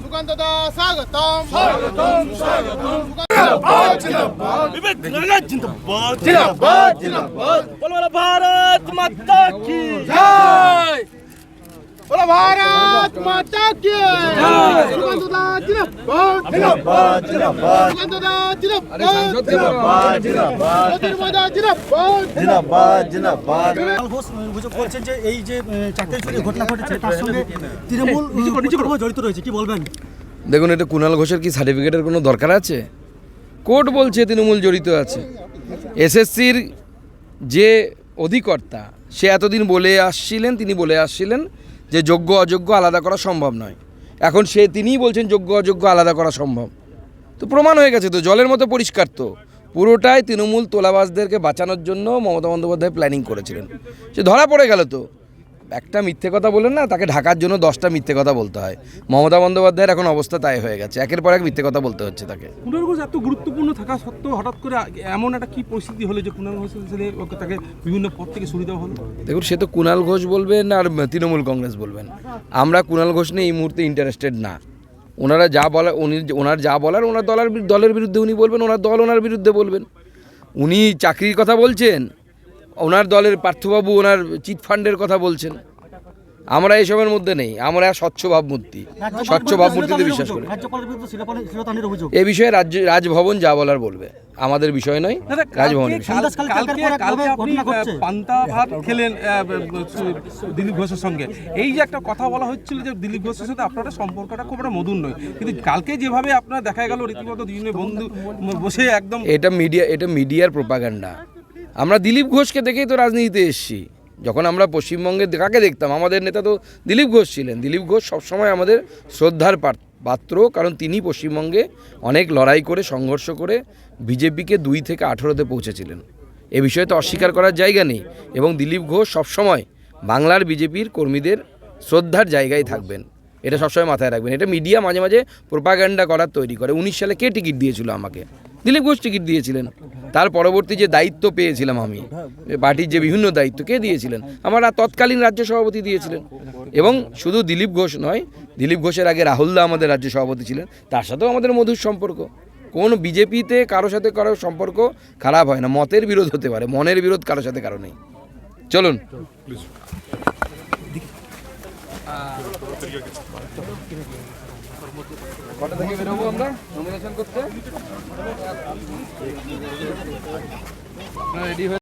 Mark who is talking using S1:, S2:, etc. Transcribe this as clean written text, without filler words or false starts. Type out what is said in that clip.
S1: সুকান্ত দা স্বাগতম।
S2: विवेक जिंदाबाद जिंदाबाद जिंदाबाद बोलो भारत माता की
S1: জয়। बोलो भारत माता की जय। সুকান্ত দা জিন্দাবাদ
S3: जिंदाबाद जिंदाबाद
S1: সুকান্ত দা জিন্দাবাদ
S3: जिंदाबाद जिंदाबाद
S1: জ্যোতির্ময় দা জিন্দাবাদ।
S3: जिंदाबाद जिंदाबाद
S4: কুণাল ঘোষ অভিযোগ করছেন যে এই যে চাকরি চুরির ঘটনা ঘটেছে তার সঙ্গে তৃণমূল জড়িত রয়েছে, কি বলবেন?
S5: দেখুন, এটা কুণাল ঘোষের কি সার্টিফিকেটের কোনো দরকার আছে? কোর্ট বলছে তৃণমূল জড়িত আছে। এসএসসির যে অধিকর্তা সে এতদিন বলে আসছিলেন যে যোগ্য অযোগ্য আলাদা করা সম্ভব নয়। এখন তিনিই বলছেন যোগ্য অযোগ্য আলাদা করা সম্ভব। তো প্রমাণ হয়ে গেছে, তো জলের মতো পরিষ্কার। তো পুরোটাই তৃণমূল তোলাবাজদেরকে বাঁচানোর জন্য মমতা বন্দ্যোপাধ্যায় প্ল্যানিং করেছিলেন। সে ধরা পড়ে গেল। তো একটা মিথ্যে কথা বলেন না, তাকে ঢাকার জন্য 10টা মিথ্যে কথা বলতে হয়। মমতা বন্দ্যোপাধ্যায়ের এখন অবস্থা তাই হয়ে গেছে, একের পর এক মিথ্যে কথা বলতে হচ্ছে তাকে।
S2: কুণাল ঘোষ এত গুরুত্বপূর্ণ থাকা সত্ত্বেও হঠাৎ করে এমন একটা কি পরিস্থিতি হলো যে কুণাল ঘোষের ছেলে তাকে বিভিন্ন পদ থেকে সরিয়ে দেওয়া হলো?
S5: দেখুন, সে তো কুণাল ঘোষ বলবেন আর তৃণমূল কংগ্রেস বলবেন। আমরা কুণাল ঘোষ নিয়ে এই মুহূর্তে ইন্টারেস্টেড না। ওনারা যা বলার ওনার যা বলার ওনার দলের বিরুদ্ধে উনি বলবেন, ওনার দল ওনার বিরুদ্ধে বলবেন। উনি চাকরির কথা বলছেন, ওনার দলের পার্থবাবু ওনার চিট ফান্ডের কথা বলছেন। আমরা এসবের মধ্যে নেই, আমরা স্বচ্ছ ভাবমূর্তিতে বিশ্বাস করি। এ বিষয়ে রাজভবন যা বলার বলবে, আমাদের বিষয় নয়, রাজভবনের বিষয়।
S2: পান্তা ভাত খেলেন দিলীপ ঘোষের সঙ্গে, এই যে একটা কথা বলা হচ্ছিল যে দিলীপ ঘোষের সাথে আপনার সম্পর্কটা খুব একটা মধুর নয়, কিন্তু কালকে যেভাবে আপনার দেখা গেল রীতিমতো দুজনে বন্ধু বসে একদম,
S5: এটা মিডিয়ার প্রোপাগান্ডা। আমরা দিলীপ ঘোষকে দেখেই তো রাজনীতিতে এসেছি। যখন আমরা পশ্চিমবঙ্গে কাকে দেখতাম, আমাদের নেতা তো দিলীপ ঘোষ ছিলেন। দিলীপ ঘোষ সবসময় আমাদের শ্রদ্ধার পাত্র, কারণ তিনি পশ্চিমবঙ্গে অনেক লড়াই করে সংঘর্ষ করে বিজেপিকে 2 থেকে 18-তে পৌঁছেছিলেন। এ বিষয়ে তো অস্বীকার করার জায়গা নেই। এবং দিলীপ ঘোষ সবসময় বাংলার বিজেপির কর্মীদের শ্রদ্ধার জায়গায় থাকবেন, এটা সবসময় মাথায় রাখবেন। এটা মিডিয়া মাঝে মাঝে প্রোপাগান্ডা করার তৈরি করে। 19 সালে কে টিকিট দিয়েছিল আমাকে? দিলীপ ঘোষ টিকিট দিয়েছিলেন। তার পরবর্তী যে দায়িত্ব পেয়েছিলাম আমি, পার্টির যে বিভিন্ন দায়িত্ব কে দিয়েছিলেন? আমার তৎকালীন রাজ্য সভাপতি দিয়েছিলেন। এবং শুধু দিলীপ ঘোষ নয়, দিলীপ ঘোষের আগে রাহুলদা আমাদের রাজ্য সভাপতি ছিলেন, তার সাথেও আমাদের মধুর সম্পর্ক। কোন বিজেপিতে কারোর সাথে কারো সম্পর্ক খারাপ হয় না। মতের বিরোধ হতে পারে, মনের বিরোধ কারোর সাথে কারো নেই। চলুন। কটা থেকে বেরোবো আমরা নমিনেশন করতে? রেডি